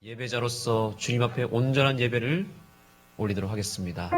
예배자로서 주님 앞에 온전한 예배를 올리도록 하겠습니다.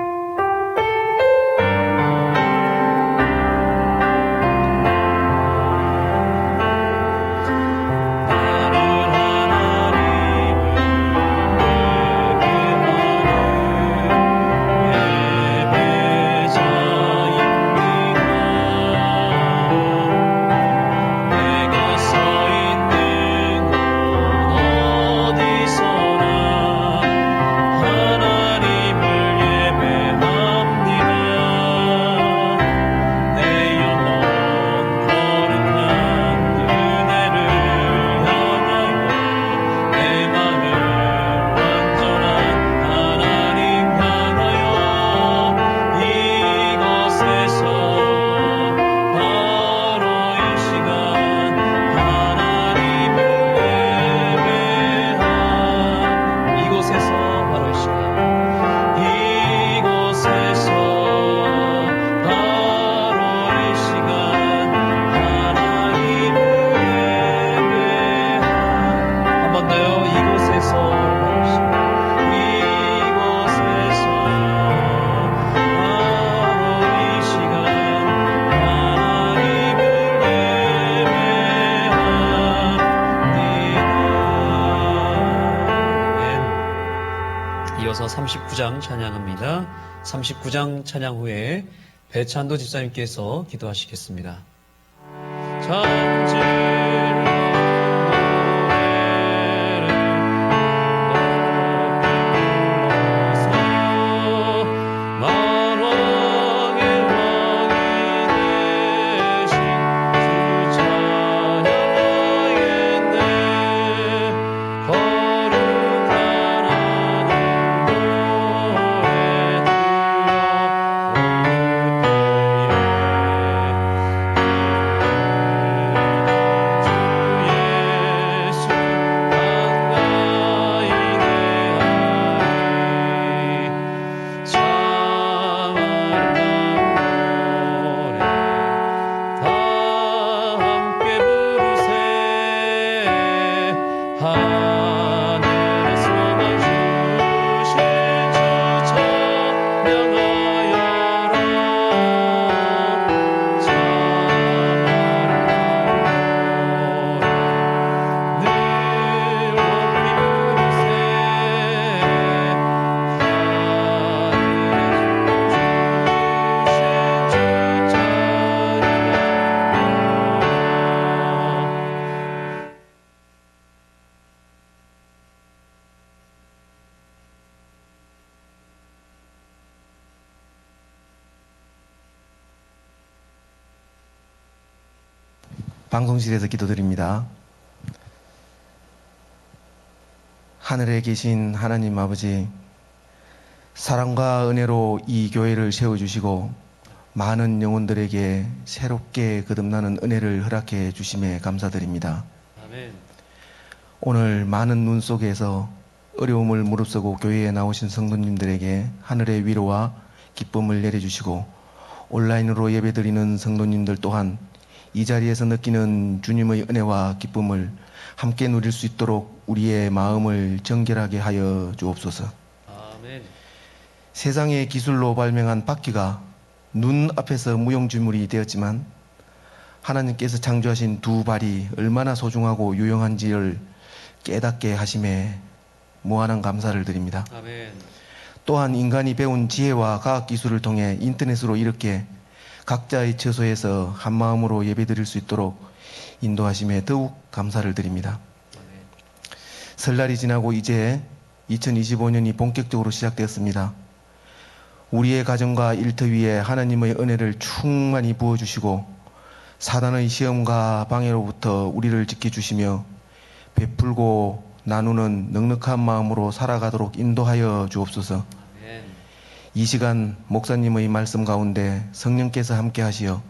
이어서 39장 찬양합니다. 39장 찬양 후에 배찬도 집사님께서 기도하시겠습니다. 방송실에서 기도드립니다. 하늘에 계신 하나님 아버지, 사랑과 은혜로 이 교회를 세워주시고 많은 영혼들에게 새롭게 거듭나는 은혜를 허락해 주심에 감사드립니다. 아멘. 오늘 많은 눈 속에서 어려움을 무릅쓰고 교회에 나오신 성도님들에게 하늘의 위로와 기쁨을 내려주시고 온라인으로 예배드리는 성도님들 또한 이 자리에서 느끼는 주님의 은혜와 기쁨을 함께 누릴 수 있도록 우리의 마음을 정결하게 하여 주옵소서. 아멘. 세상의 기술로 발명한 바퀴가 눈 앞에서 무용지물이 되었지만 하나님께서 창조하신 두 발이 얼마나 소중하고 유용한지를 깨닫게 하심에 무한한 감사를 드립니다. 아멘. 또한 인간이 배운 지혜와 과학기술을 통해 인터넷으로 이렇게 각자의 처소에서 한마음으로 예배드릴 수 있도록 인도하심에 더욱 감사를 드립니다. 아멘. 설날이 지나고 이제 2025년이 본격적으로 시작되었습니다. 우리의 가정과 일터 위에 하나님의 은혜를 충만히 부어주시고 사단의 시험과 방해로부터 우리를 지켜주시며 베풀고 나누는 넉넉한 마음으로 살아가도록 인도하여 주옵소서. 이 시간 목사님의 말씀 가운데 성령께서 함께 하시어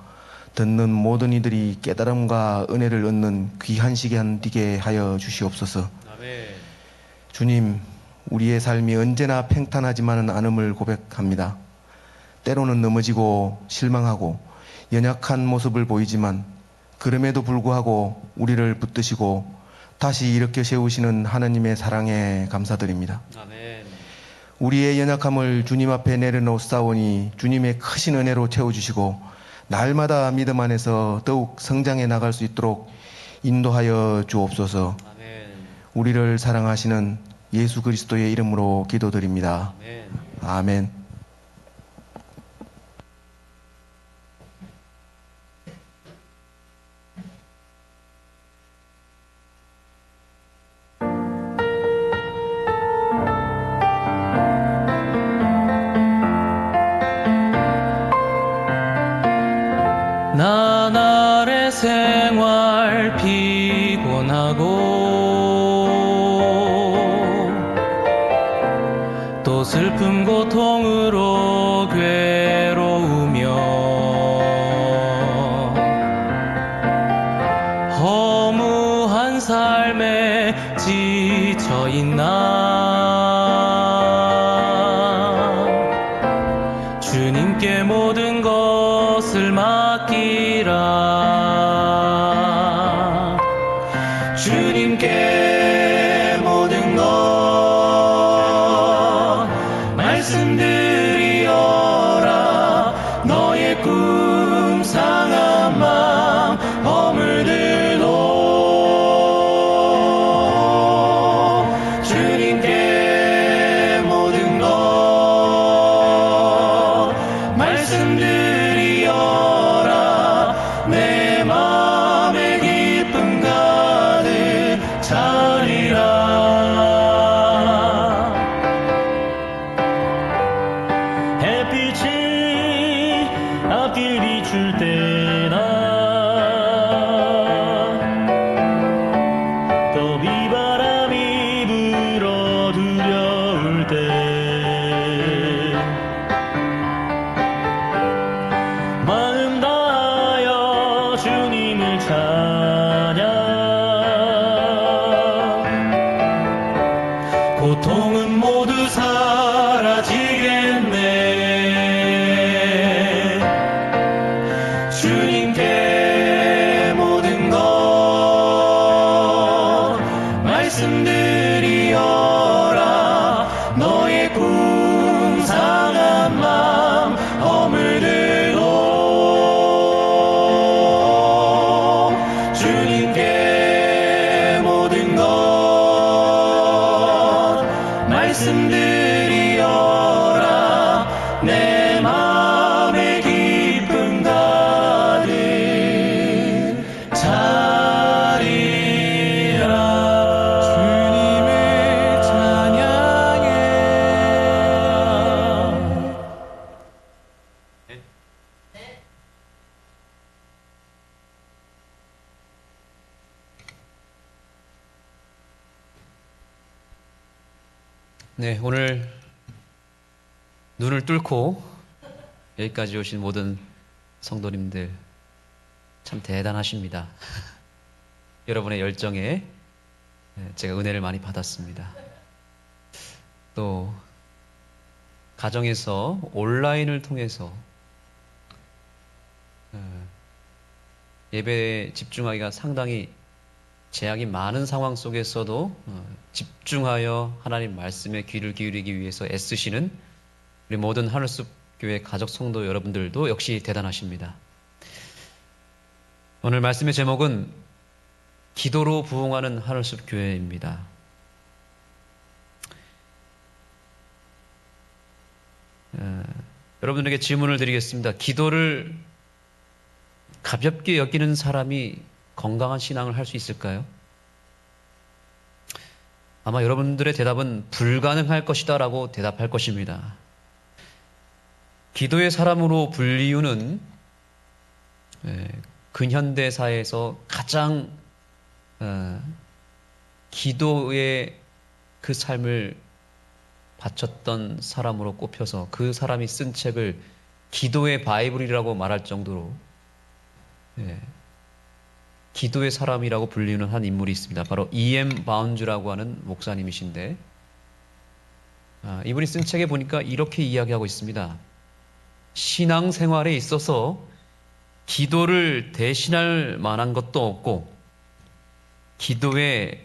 듣는 모든 이들이 깨달음과 은혜를 얻는 귀한 시간 되게 하여 주시옵소서. 아멘. 주님, 우리의 삶이 언제나 평탄하지만은 않음을 고백합니다. 때로는 넘어지고 실망하고 연약한 모습을 보이지만 그럼에도 불구하고 우리를 붙드시고 다시 일으켜 세우시는 하느님의 사랑에 감사드립니다. 아멘. 우리의 연약함을 주님 앞에 내려놓사오니 주님의 크신 은혜로 채워주시고 날마다 믿음 안에서 더욱 성장해 나갈 수 있도록 인도하여 주옵소서. 아멘. 우리를 사랑하시는 예수 그리스도의 이름으로 기도드립니다. 아멘. 아멘. 나날의 생활 피곤하고 또 슬픔 고통으로 괴로우며 허무한 삶에 지쳐있나 주님께 모든 것을 맡기라 주님께 모든 것 말씀드리어라 너의 꿈 상한 맘 허물들도 주님께 모든 것 말씀드리어라 내 맘에 기쁨 가득 차리라 햇빛이 앞길 비출 때나 또 비바람이 불어 두려울 때 마음 다하여 주님을 찬양 고통은 모두 사라지겠네 주님께 모든 것 말씀드리어라 너의 꿈 상한 맘 허물들도 주님께 모든 것 말씀드리어라 내 맘에 기쁨 가득 차리라 주님의 찬양해 네, 오늘 눈을 뚫고 여기까지 오신 모든 성도님들 참 대단하십니다. 여러분의 열정에 제가 은혜를 많이 받았습니다. 또 가정에서 온라인을 통해서 예배에 집중하기가 상당히 제약이 많은 상황 속에서도 집중하여 하나님 말씀에 귀를 기울이기 위해서 애쓰시는 우리 모든 하늘숲 교회 가족 성도 여러분들도 역시 대단하십니다. 오늘 말씀의 제목은 기도로 부흥하는 하늘숲 교회입니다. 여러분들에게 질문을 드리겠습니다. 기도를 가볍게 여기는 사람이 건강한 신앙을 할 수 있을까요? 아마 여러분들의 대답은 불가능할 것이다 라고 대답할 것입니다. 기도의 사람으로 불리우는 근현대사에서 가장 기도의 그 삶을 바쳤던 사람으로 꼽혀서 그 사람이 쓴 책을 기도의 바이블이라고 말할 정도로 기도의 사람이라고 불리는 한 인물이 있습니다. 바로 E.M. 바운즈라고 하는 목사님이신데 이분이 쓴 책에 보니까 이렇게 이야기하고 있습니다. 신앙생활에 있어서 기도를 대신할 만한 것도 없고 기도에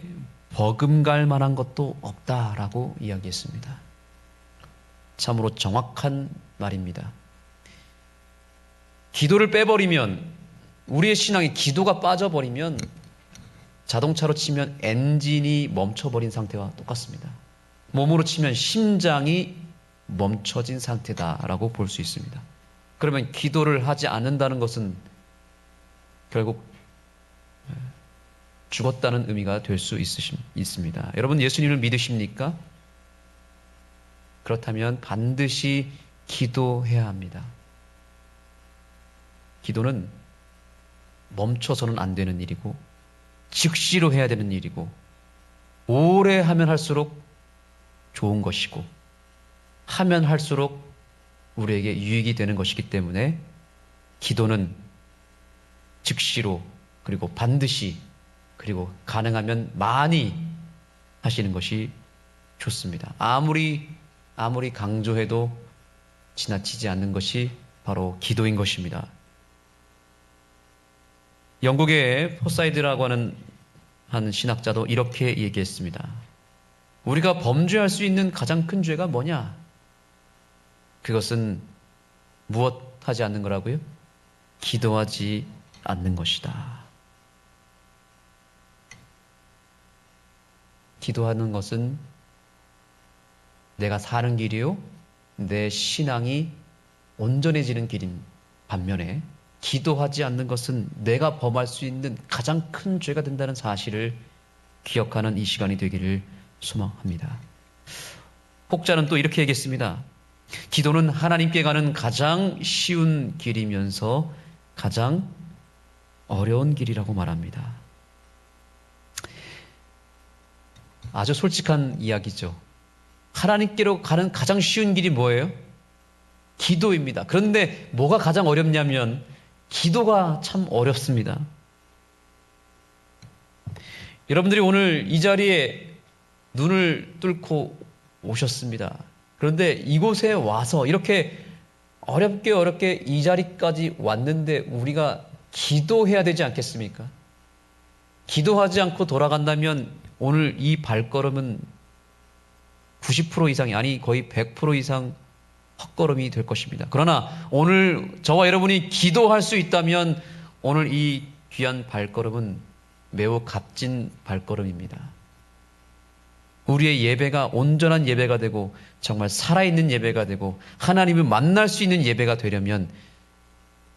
버금갈 만한 것도 없다라고 이야기했습니다. 참으로 정확한 말입니다. 기도를 빼버리면, 우리의 신앙에 기도가 빠져버리면 자동차로 치면 엔진이 멈춰버린 상태와 똑같습니다. 몸으로 치면 심장이 멈춰진 상태다라고 볼 수 있습니다. 그러면 기도를 하지 않는다는 것은 결국 죽었다는 의미가 될 수 있습니다. 여러분, 예수님을 믿으십니까? 그렇다면 반드시 기도해야 합니다. 기도는 멈춰서는 안 되는 일이고 즉시로 해야 되는 일이고 오래 하면 할수록 좋은 것이고 하면 할수록 우리에게 유익이 되는 것이기 때문에 기도는 즉시로, 그리고 반드시, 그리고 가능하면 많이 하시는 것이 좋습니다. 아무리 강조해도 지나치지 않는 것이 바로 기도인 것입니다. 영국의 포사이드라고 하는 한 신학자도 이렇게 얘기했습니다. 우리가 범죄할 수 있는 가장 큰 죄가 뭐냐? 그것은 무엇 하지 않는 거라고요? 기도하지 않는 것이다. 기도하는 것은 내가 사는 길이요, 내 신앙이 온전해지는 길인 반면에 기도하지 않는 것은 내가 범할 수 있는 가장 큰 죄가 된다는 사실을 기억하는 이 시간이 되기를 소망합니다. 혹자는 또 이렇게 얘기했습니다. 기도는 하나님께 가는 가장 쉬운 길이면서 가장 어려운 길이라고 말합니다. 아주 솔직한 이야기죠. 하나님께로 가는 가장 쉬운 길이 뭐예요? 기도입니다. 그런데 뭐가 가장 어렵냐면 기도가 참 어렵습니다. 여러분들이 오늘 이 자리에 눈을 뚫고 오셨습니다. 그런데 이곳에 와서 이렇게 어렵게 이 자리까지 왔는데 우리가 기도해야 되지 않겠습니까? 기도하지 않고 돌아간다면 오늘 이 발걸음은 90% 이상이, 아니 거의 100% 이상 헛걸음이 될 것입니다. 그러나 오늘 저와 여러분이 기도할 수 있다면 오늘 이 귀한 발걸음은 매우 값진 발걸음입니다. 우리의 예배가 온전한 예배가 되고 정말 살아있는 예배가 되고 하나님을 만날 수 있는 예배가 되려면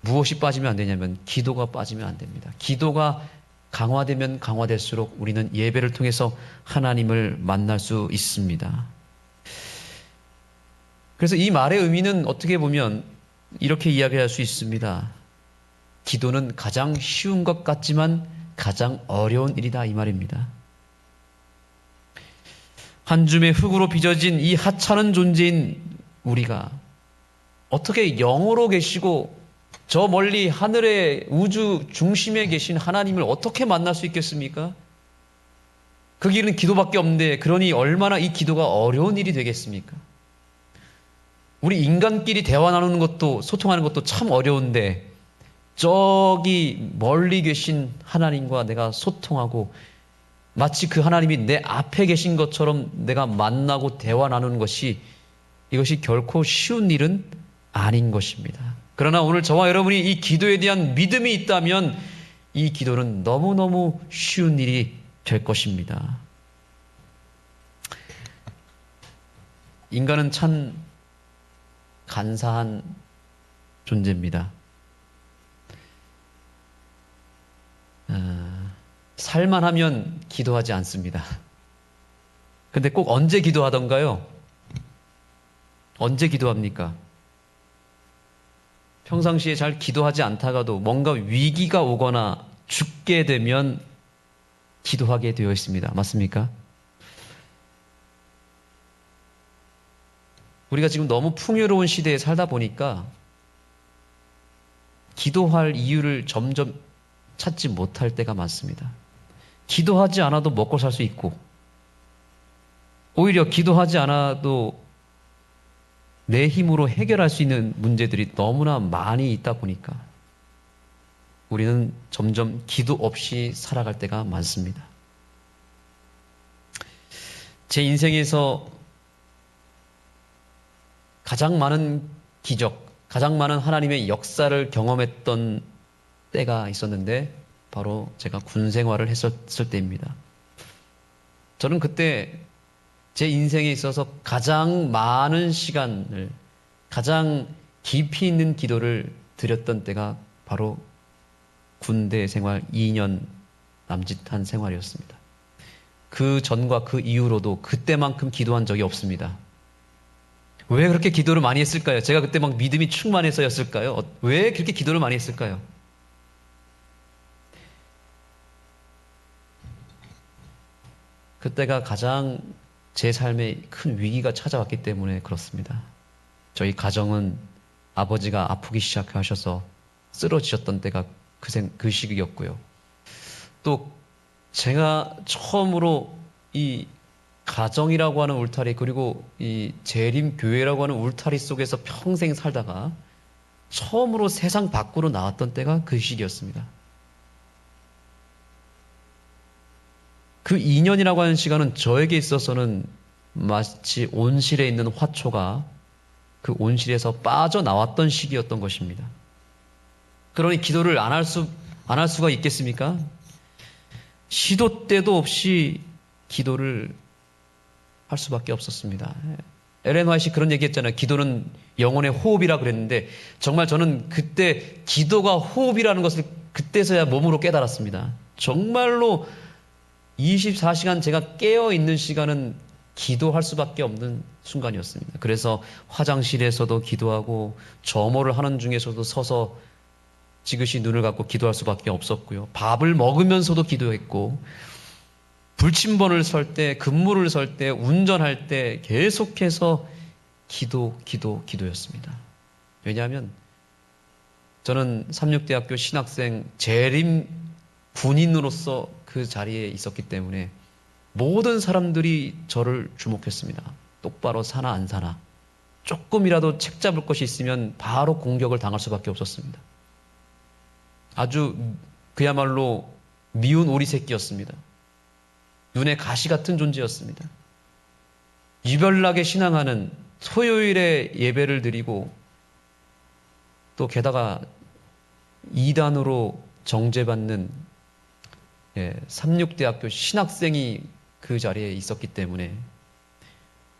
무엇이 빠지면 안 되냐면 기도가 빠지면 안 됩니다. 기도가 강화되면 강화될수록 우리는 예배를 통해서 하나님을 만날 수 있습니다. 그래서 이 말의 의미는 어떻게 보면 이렇게 이야기할 수 있습니다. 기도는 가장 쉬운 것 같지만 가장 어려운 일이다, 이 말입니다. 한 줌의 흙으로 빚어진 이 하찮은 존재인 우리가 어떻게 영으로 계시고 저 멀리 하늘의 우주 중심에 계신 하나님을 어떻게 만날 수 있겠습니까? 그 길은 기도밖에 없는데 그러니 얼마나 이 기도가 어려운 일이 되겠습니까? 우리 인간끼리 대화 나누는 것도, 소통하는 것도 참 어려운데 저기 멀리 계신 하나님과 내가 소통하고 마치 그 하나님이 내 앞에 계신 것처럼 내가 만나고 대화 나누는 것이, 이것이 결코 쉬운 일은 아닌 것입니다. 그러나 오늘 저와 여러분이 이 기도에 대한 믿음이 있다면 이 기도는 너무너무 쉬운 일이 될 것입니다. 인간은 참 간사한 존재입니다. 살만하면 기도하지 않습니다. 근데 꼭 언제 기도하던가요? 언제 기도합니까? 평상시에 잘 기도하지 않다가도 뭔가 위기가 오거나 죽게 되면 기도하게 되어 있습니다. 맞습니까? 우리가 지금 너무 풍요로운 시대에 살다 보니까 기도할 이유를 점점 찾지 못할 때가 많습니다. 기도하지 않아도 먹고 살 수 있고, 오히려 기도하지 않아도 내 힘으로 해결할 수 있는 문제들이 너무나 많이 있다 보니까 우리는 점점 기도 없이 살아갈 때가 많습니다. 제 인생에서 가장 많은 기적, 가장 많은 하나님의 역사를 경험했던 때가 있었는데 바로 제가 군 생활을 했었을 때입니다. 저는 그때 제 인생에 있어서 가장 많은 시간을, 가장 깊이 있는 기도를 드렸던 때가 바로 군대 생활 2년 남짓한 생활이었습니다. 그 전과 그 이후로도 그때만큼 기도한 적이 없습니다. 왜 그렇게 기도를 많이 했을까요? 제가 그때 막 믿음이 충만해서였을까요? 왜 그렇게 기도를 많이 했을까요? 그때가 가장 제 삶에 큰 위기가 찾아왔기 때문에 그렇습니다. 저희 가정은 아버지가 아프기 시작하셔서 쓰러지셨던 때가 그 시기였고요. 또 제가 처음으로 이 가정이라고 하는 울타리, 그리고 이 재림교회라고 하는 울타리 속에서 평생 살다가 처음으로 세상 밖으로 나왔던 때가 그 시기였습니다. 그 2년이라고 하는 시간은 저에게 있어서는 마치 온실에 있는 화초가 그 온실에서 빠져나왔던 시기였던 것입니다. 그러니 기도를 안 할 수가 있겠습니까? 시도 때도 없이 기도를 할 수밖에 없었습니다. 엘렌 화이트가 그런 얘기 했잖아요. 기도는 영혼의 호흡이라 그랬는데 정말 저는 그때 기도가 호흡이라는 것을 그때서야 몸으로 깨달았습니다. 정말로 24시간 제가 깨어있는 시간은 기도할 수밖에 없는 순간이었습니다. 그래서 화장실에서도 기도하고 점호를 하는 중에서도 서서 지그시 눈을 감고 기도할 수밖에 없었고요. 밥을 먹으면서도 기도했고, 불침번을 설 때, 근무를 설 때, 운전할 때 계속해서 기도였습니다. 왜냐하면 저는 삼육대학교 신학생 재림 군인으로서 그 자리에 있었기 때문에 모든 사람들이 저를 주목했습니다. 똑바로 사나 안 사나, 조금이라도 책 잡을 것이 있으면 바로 공격을 당할 수밖에 없었습니다. 아주 그야말로 미운 오리 새끼였습니다. 눈에 가시 같은 존재였습니다. 유별나게 신앙하는, 토요일에 예배를 드리고 또 게다가 이단으로 정죄받는 삼육대학교 신학생이 그 자리에 있었기 때문에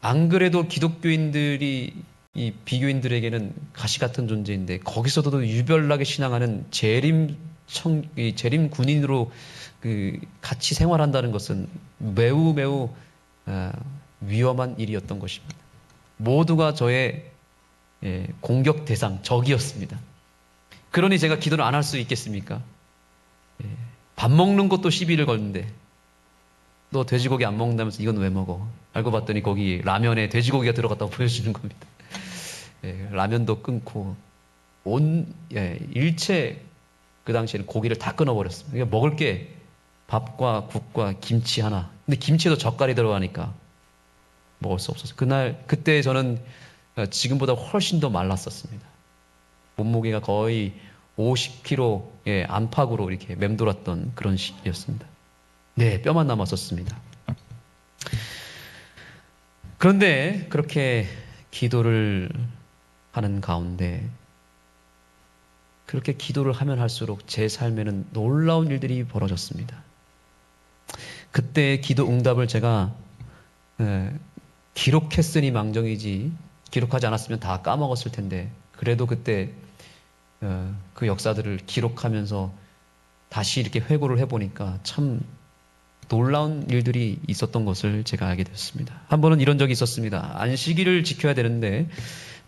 안 그래도 기독교인들이 이 비교인들에게는 가시 같은 존재인데 거기서도 유별나게 신앙하는 재림 군인으로 같이 생활한다는 것은 매우 위험한 일이었던 것입니다. 모두가 저의 공격 대상, 적이었습니다. 그러니 제가 기도를 안 할 수 있겠습니까? 밥 먹는 것도 시비를 걸는데 너 돼지고기 안 먹는다면서 이건 왜 먹어? 알고 봤더니 거기 라면에 돼지고기가 들어갔다고 보여주는 겁니다. 라면도 끊고 일체 그 당시에는 고기를 다 끊어버렸습니다. 그러니까 먹을 게 밥과 국과 김치 하나. 근데 김치에도 젓갈이 들어가니까 먹을 수 없었어요. 그때 저는 지금보다 훨씬 더 말랐었습니다. 몸무게가 거의 50kg 안팎으로 이렇게 맴돌았던 그런 시기였습니다. 네, 뼈만 남았었습니다. 그런데 그렇게 기도를 하는 가운데 그렇게 기도를 하면 할수록 제 삶에는 놀라운 일들이 벌어졌습니다. 그때 기도 응답을 제가 기록했으니 망정이지, 기록하지 않았으면 다 까먹었을 텐데, 그래도 그때 그 역사들을 기록하면서 다시 이렇게 회고를 해보니까 참 놀라운 일들이 있었던 것을 제가 알게 됐습니다. 한 번은 이런 적이 있었습니다. 안식일을 지켜야 되는데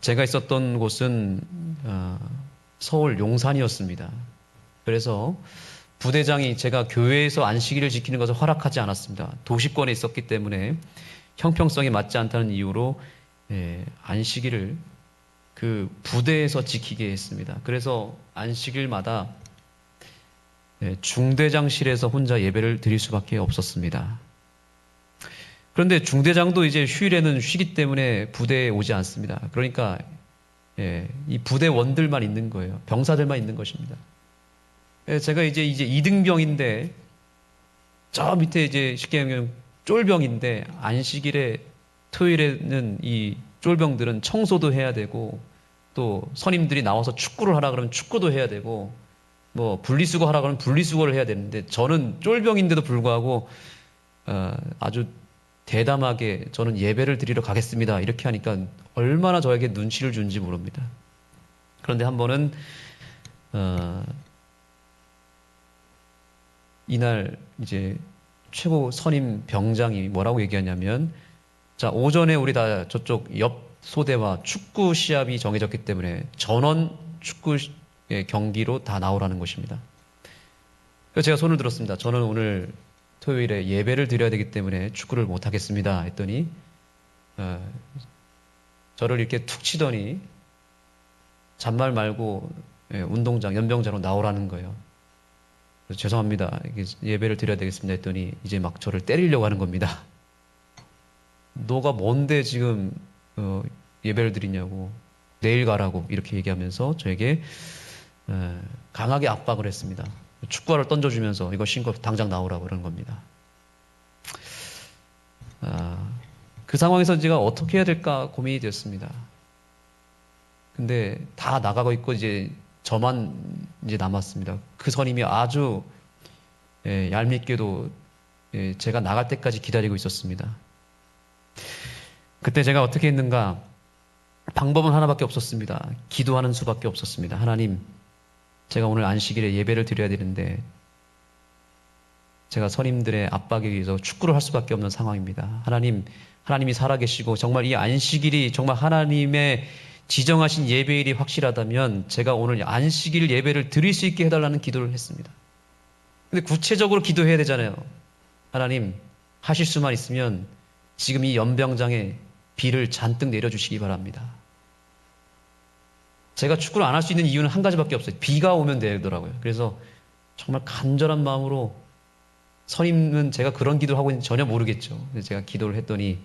제가 있었던 곳은 서울 용산이었습니다. 그래서 부대장이 제가 교회에서 안식일을 지키는 것을 허락하지 않았습니다. 도시권에 있었기 때문에 형평성에 맞지 않다는 이유로 안식일을 그 부대에서 지키게 했습니다. 그래서 안식일마다 중대장실에서 혼자 예배를 드릴 수밖에 없었습니다. 그런데 중대장도 이제 휴일에는 쉬기 때문에 부대에 오지 않습니다. 그러니까 이 부대원들만 있는 거예요. 병사들만 있는 것입니다. 제가 이제 2등병인데 저 밑에 이제 쉽게 얘기하면 쫄병인데 안식일에 토요일에는 이 쫄병들은 청소도 해야 되고 또 선임들이 나와서 축구를 하라 그러면 축구도 해야 되고 뭐 분리수거 하라 그러면 분리수거를 해야 되는데 저는 쫄병인데도 불구하고 아주 대담하게 저는 예배를 드리러 가겠습니다. 이렇게 하니까 얼마나 저에게 눈치를 준지 모릅니다. 그런데 한 번은 이날 이제 최고 선임 병장이 뭐라고 얘기하냐면 자, 오전에 우리 다 저쪽 옆 소대와 축구 시합이 정해졌기 때문에 전원 축구 경기로 다 나오라는 것입니다. 그래서 제가 손을 들었습니다. 저는 오늘 토요일에 예배를 드려야 되기 때문에 축구를 못 하겠습니다. 했더니 저를 이렇게 툭 치더니 잔말 말고 운동장, 연병장으로 나오라는 거예요. 그래서 죄송합니다. 예배를 드려야 되겠습니다. 했더니 이제 막 저를 때리려고 하는 겁니다. 너가 뭔데 지금 예배를 드리냐고, 내일 가라고 이렇게 얘기하면서 저에게 강하게 압박을 했습니다. 축구화를 던져주면서 이거 신고 당장 나오라고 그러는 겁니다. 그 상황에서 제가 어떻게 해야 될까 고민이 되었습니다. 근데 다 나가고 있고 이제 저만 이제 남았습니다. 그 선임이 아주 얄밉게도 제가 나갈 때까지 기다리고 있었습니다. 그때 제가 어떻게 했는가? 방법은 하나밖에 없었습니다. 기도하는 수밖에 없었습니다. 하나님, 제가 오늘 안식일에 예배를 드려야 되는데 제가 선임들의 압박에 의해서 축구를 할 수밖에 없는 상황입니다. 하나님이 살아계시고 정말 이 안식일이 정말 하나님의 지정하신 예배일이 확실하다면 제가 오늘 안식일 예배를 드릴 수 있게 해달라는 기도를 했습니다. 근데 구체적으로 기도해야 되잖아요. 하나님, 하실 수만 있으면 지금 이 연병장에 비를 잔뜩 내려주시기 바랍니다. 제가 축구를 안 할 수 있는 이유는 한 가지밖에 없어요. 비가 오면 되더라고요. 그래서 정말 간절한 마음으로 선임은 제가 그런 기도를 하고 있는지 전혀 모르겠죠. 그래서 제가 기도를 했더니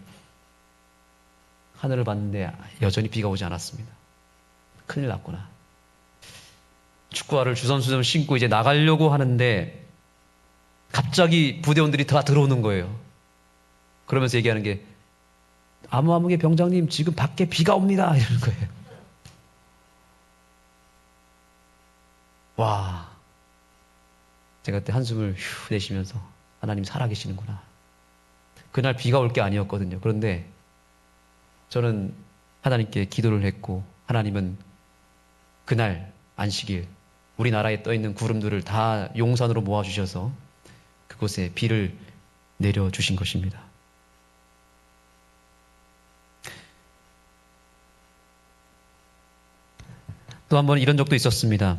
하늘을 봤는데 여전히 비가 오지 않았습니다. 큰일 났구나. 축구화를 주섬주섬 신고 이제 나가려고 하는데 갑자기 부대원들이 다 들어오는 거예요. 그러면서 얘기하는 게 아무개 병장님 지금 밖에 비가 옵니다 이러는 거예요. 와, 제가 그때 한숨을 휴 내쉬면서 하나님 살아계시는구나. 그날 비가 올 게 아니었거든요. 그런데 저는 하나님께 기도를 했고 하나님은 그날 안식일 우리나라에 떠있는 구름들을 다 용산으로 모아주셔서 그곳에 비를 내려주신 것입니다. 또 한 번 이런 적도 있었습니다.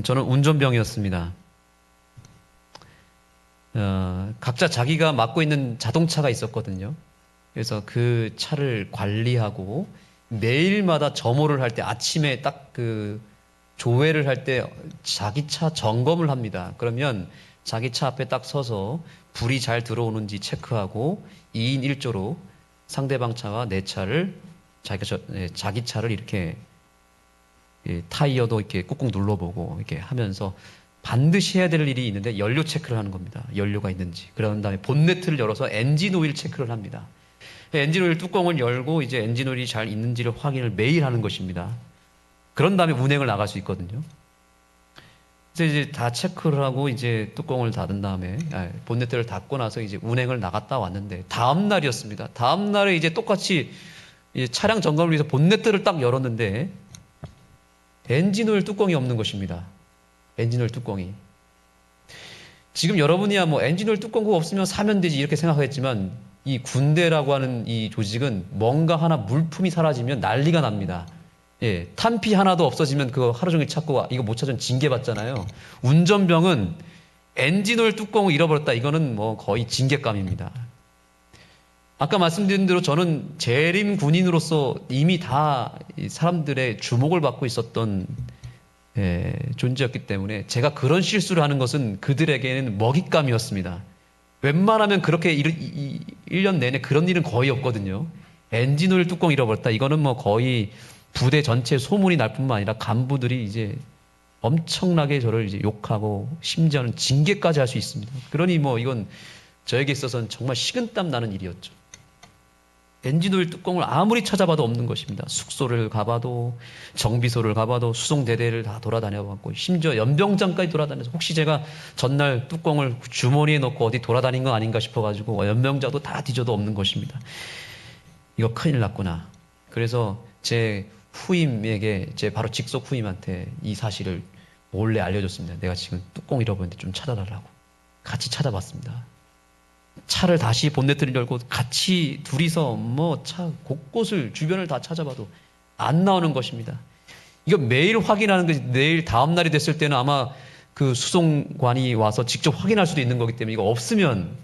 저는 운전병이었습니다. 각자 자기가 맡고 있는 자동차가 있었거든요. 그래서 그 차를 관리하고 매일마다 점호를 할 때 아침에 딱 그 조회를 할 때 자기 차 점검을 합니다. 그러면 자기 차 앞에 딱 서서 불이 잘 들어오는지 체크하고 2인 1조로 상대방 차와 내 차를 자기 차를 이렇게 타이어도 이렇게 꾹꾹 눌러보고 이렇게 하면서 반드시 해야 될 일이 있는데 연료 체크를 하는 겁니다. 연료가 있는지. 그런 다음에 본네트를 열어서 엔진 오일 체크를 합니다. 엔진 오일 뚜껑을 열고 이제 엔진 오일이 잘 있는지를 확인을 매일 하는 것입니다. 그런 다음에 운행을 나갈 수 있거든요. 그래서 이제 다 체크를 하고 이제 뚜껑을 닫은 다음에 본네트를 닫고 나서 이제 운행을 나갔다 왔는데 다음 날이었습니다. 다음 날에 이제 똑같이 차량 점검을 위해서 본네트를 딱 열었는데 엔진오일 뚜껑이 없는 것입니다. 엔진오일 뚜껑이. 지금 여러분이야 뭐 엔진오일 뚜껑 그거 없으면 사면 되지 이렇게 생각하겠지만 이 군대라고 하는 이 조직은 뭔가 하나 물품이 사라지면 난리가 납니다. 예, 탄피 하나도 없어지면 그거 하루 종일 찾고 이거 못 찾으면 징계받잖아요. 운전병은 엔진오일 뚜껑을 잃어버렸다. 이거는 뭐 거의 징계감입니다. 아까 말씀드린 대로 저는 재림 군인으로서 이미 다 사람들의 주목을 받고 있었던 존재였기 때문에 제가 그런 실수를 하는 것은 그들에게는 먹잇감이었습니다. 웬만하면 그렇게 1년 내내 그런 일은 거의 없거든요. 엔진오일 뚜껑 잃어버렸다. 이거는 뭐 거의 부대 전체 소문이 날 뿐만 아니라 간부들이 이제 엄청나게 저를 이제 욕하고 심지어는 징계까지 할 수 있습니다. 그러니 뭐 이건 저에게 있어서는 정말 식은땀 나는 일이었죠. 엔진 오일 뚜껑을 아무리 찾아봐도 없는 것입니다. 숙소를 가봐도, 정비소를 가봐도, 수송대대를 다 돌아다녀봤고, 심지어 연병장까지 돌아다녀서 혹시 제가 전날 뚜껑을 주머니에 넣고 어디 돌아다닌 거 아닌가 싶어가지고 연병장도 다 뒤져도 없는 것입니다. 이거 큰일 났구나. 그래서 제 후임에게, 제 바로 직속 후임한테 이 사실을 몰래 알려줬습니다. 내가 지금 뚜껑 잃어버렸는데 좀 찾아달라고. 같이 찾아봤습니다. 차를 다시 본네트를 열고 같이 둘이서 뭐 차 곳곳을 주변을 다 찾아봐도 안 나오는 것입니다. 이거 매일 확인하는 것이 내일 다음 날이 됐을 때는 아마 그 수송관이 와서 직접 확인할 수도 있는 거기 때문에 이거 없으면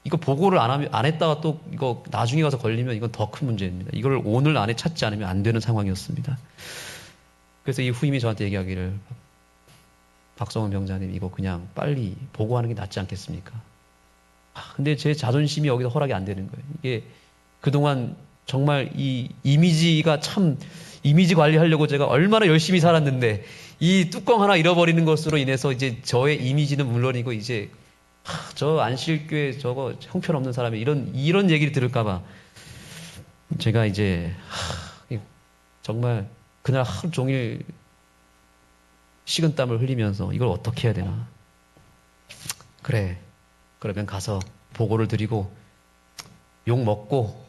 이거 보고를 안 했다가 또 이거 나중에 가서 걸리면 이건 더 큰 문제입니다. 이걸 오늘 안에 찾지 않으면 안 되는 상황이었습니다. 그래서 이 후임이 저한테 얘기하기를 박성원 병장님 이거 그냥 빨리 보고하는 게 낫지 않겠습니까? 근데 제 자존심이 여기서 허락이 안 되는 거예요. 이게 그동안 정말 이 이미지가 참 이미지 관리하려고 제가 얼마나 열심히 살았는데 이 뚜껑 하나 잃어버리는 것으로 인해서 이제 저의 이미지는 물론이고 이제 저 안실교회 저거 형편없는 사람이 이런 얘기를 들을까봐 제가 이제 정말 그날 하루 종일 식은땀을 흘리면서 이걸 어떻게 해야 되나. 그래. 그러면 가서 보고를 드리고 욕 먹고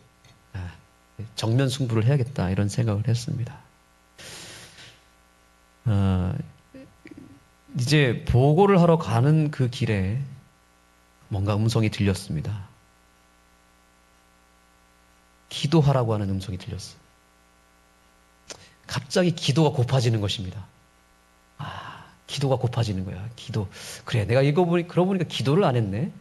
정면 승부를 해야겠다 이런 생각을 했습니다. 이제 보고를 하러 가는 그 길에 뭔가 음성이 들렸습니다. 기도하라고 하는 음성이 들렸어요. 갑자기 기도가 고파지는 것입니다. 기도가 고파지는 거야. 기도. 그래, 내가 그러고 보니까 기도를 안 했네.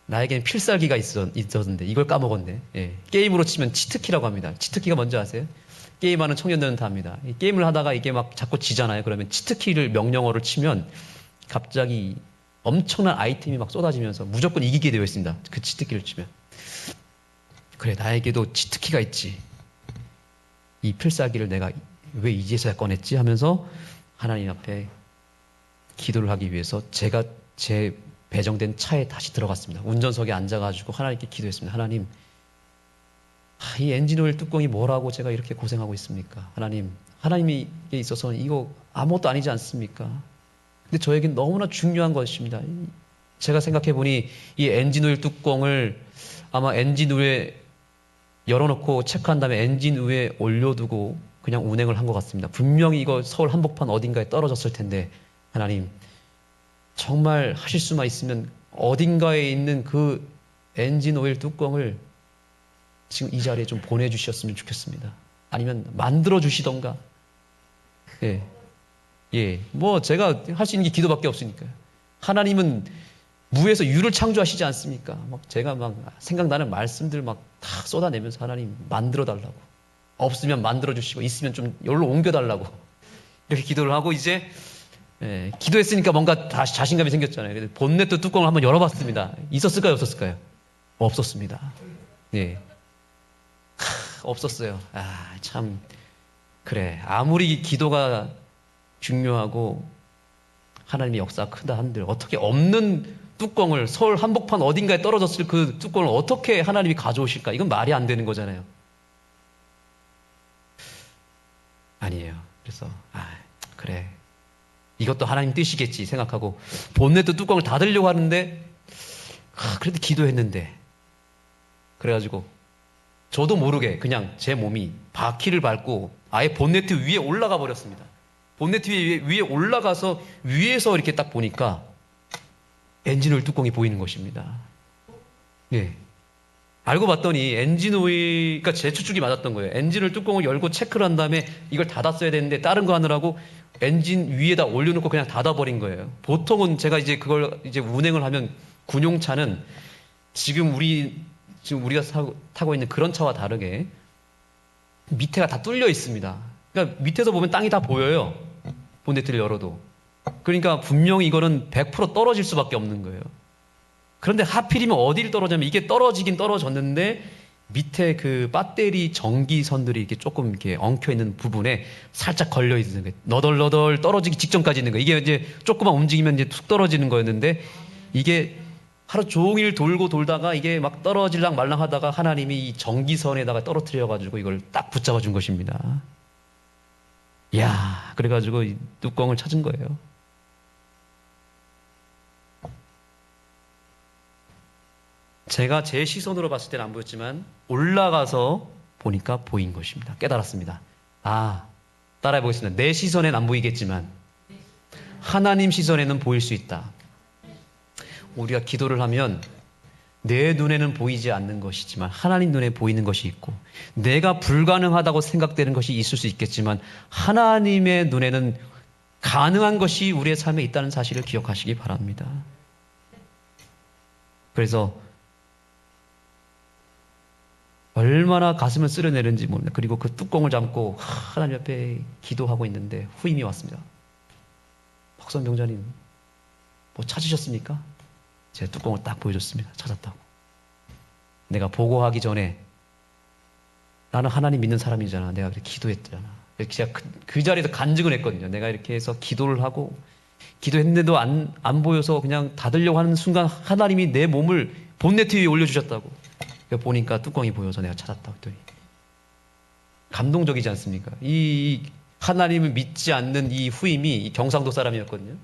나에겐 필살기가 있었는데 이걸 까먹었네. 예. 게임으로 치면 치트키라고 합니다. 치트키가 뭔지 아세요? 게임하는 청년들은 다 압니다. 게임을 하다가 이게 막 자꾸 지잖아요. 그러면 치트키를 명령어를 치면 갑자기 엄청난 아이템이 막 쏟아지면서 무조건 이기게 되어 있습니다. 그 치트키를 치면. 그래, 나에게도 치트키가 있지. 이 필살기를 내가 왜 이제서야 꺼냈지 하면서 하나님 앞에 기도를 하기 위해서 제가 제 배정된 차에 다시 들어갔습니다. 운전석에 앉아가지고 하나님께 기도했습니다. 하나님, 이 엔진오일 뚜껑이 뭐라고 제가 이렇게 고생하고 있습니까? 하나님에 있어서는 이거 아무것도 아니지 않습니까? 근데 저에겐 너무나 중요한 것입니다. 제가 생각해보니 이 엔진오일 뚜껑을 아마 엔진 위에 열어놓고 체크한 다음에 엔진 위에 올려두고 그냥 운행을 한 것 같습니다. 분명히 이거 서울 한복판 어딘가에 떨어졌을 텐데 하나님 정말 하실 수만 있으면 어딘가에 있는 그 엔진 오일 뚜껑을 지금 이 자리에 좀 보내주셨으면 좋겠습니다. 아니면 만들어 주시던가. 뭐 제가 할 수 있는 게 기도밖에 없으니까요. 하나님은 무에서 유를 창조하시지 않습니까? 막 제가 막 생각나는 말씀들 막 다 쏟아내면서 하나님 만들어 달라고. 없으면 만들어 주시고 있으면 좀 여기로 옮겨 달라고. 이렇게 기도를 하고 이제 기도했으니까 뭔가 다시 자신감이 생겼잖아요. 그래서 본네트 뚜껑을 한번 열어봤습니다. 있었을까요? 없었을까요? 없었습니다. 없었어요. 참 그래. 아무리 기도가 중요하고 하나님의 역사가 크다 한들 어떻게 없는 뚜껑을 서울 한복판 어딘가에 떨어졌을 그 뚜껑을 어떻게 하나님이 가져오실까? 이건 말이 안 되는 거잖아요. 아니에요. 그래서 그래. 이것도 하나님 뜻이겠지 생각하고 본네트 뚜껑을 닫으려고 하는데 그래도 기도했는데 그래가지고 저도 모르게 그냥 제 몸이 바퀴를 밟고 아예 본네트 위에 올라가 버렸습니다. 본네트 위에 올라가서 위에서 이렇게 딱 보니까 엔진오일 뚜껑이 보이는 것입니다. 알고 봤더니 엔진오일, 그러니까 제 추측이 맞았던 거예요. 엔진오일 뚜껑을 열고 체크를 한 다음에 이걸 닫았어야 되는데 다른 거 하느라고 엔진 위에다 올려놓고 그냥 닫아버린 거예요. 보통은 제가 이제 그걸 이제 운행을 하면 군용차는 지금 우리가 타고 있는 그런 차와 다르게 밑에가 다 뚫려 있습니다. 그러니까 밑에서 보면 땅이 다 보여요. 본네트를 열어도. 그러니까 분명히 이거는 100% 떨어질 수밖에 없는 거예요. 그런데 하필이면 어디를 떨어지냐면 이게 떨어지긴 떨어졌는데 밑에 그 배터리 전기선들이 이렇게 조금 이렇게 엉켜 있는 부분에 살짝 걸려 있는 거예요. 너덜너덜 떨어지기 직전까지 있는 거예요. 이게 이제 조금만 움직이면 이제 툭 떨어지는 거였는데 이게 하루 종일 돌고 돌다가 이게 막 떨어질랑 말랑 하다가 하나님이 이 전기선에다가 떨어뜨려가지고 이걸 딱 붙잡아 준 것입니다. 이야, 그래가지고 이 뚜껑을 찾은 거예요. 제가 제 시선으로 봤을 때는 안 보였지만 올라가서 보니까 보인 것입니다. 깨달았습니다. 아, 따라해 보겠습니다. 내 시선엔 안 보이겠지만 하나님 시선에는 보일 수 있다. 우리가 기도를 하면 내 눈에는 보이지 않는 것이지만 하나님 눈에 보이는 것이 있고, 내가 불가능하다고 생각되는 것이 있을 수 있겠지만 하나님의 눈에는 가능한 것이 우리의 삶에 있다는 사실을 기억하시기 바랍니다. 그래서 얼마나 가슴을 쓸어내는지 모릅니다. 그리고 그 뚜껑을 잡고 하나님 앞에 기도하고 있는데 후임이 왔습니다. 박선 병자님, 뭐 찾으셨습니까? 제가 뚜껑을 딱 보여줬습니다. 찾았다고. 내가 보고하기 전에 나는 하나님 믿는 사람이잖아. 내가 그렇게 기도했잖아. 이렇게 제가 그 자리에서 간증을 했거든요. 내가 이렇게 해서 기도를 하고 기도했는데도 안 보여서 그냥 닫으려고 하는 순간 하나님이 내 몸을 본네트 위에 올려주셨다고. 보니까 뚜껑이 보여서 내가 찾았다고 했더니 감동적이지 않습니까? 이 하나님을 믿지 않는 이 후임이 이 경상도 사람이었거든요.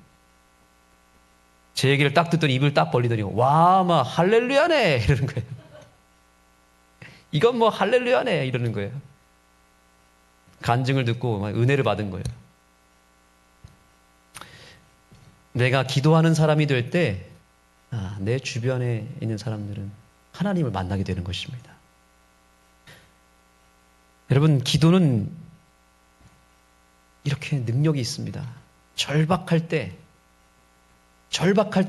제 얘기를 딱 듣더니 입을 딱 벌리더니 와, 막 할렐루야네 이러는 거예요. 이건 뭐 할렐루야네 이러는 거예요. 간증을 듣고 막 은혜를 받은 거예요. 내가 기도하는 사람이 될 때 내 주변에 있는 사람들은 하나님을 만나게 되는 것입니다. 여러분, 기도는 이렇게 능력이 있습니다. 절박할 때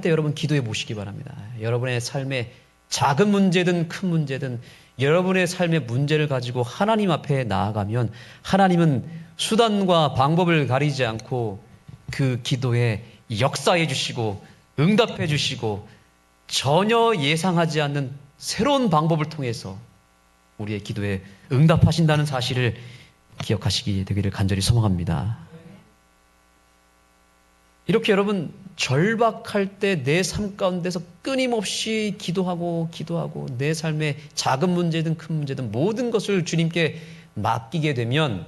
여러분 기도해 보시기 바랍니다. 여러분의 삶에 작은 문제든 큰 문제든 여러분의 삶의 문제를 가지고 하나님 앞에 나아가면 하나님은 수단과 방법을 가리지 않고 그 기도에 역사해 주시고 응답해 주시고 전혀 예상하지 않는 새로운 방법을 통해서 우리의 기도에 응답하신다는 사실을 기억하시기 되기를 간절히 소망합니다. 이렇게 여러분 절박할 때 내 삶 가운데서 끊임없이 기도하고 내 삶의 작은 문제든 큰 문제든 모든 것을 주님께 맡기게 되면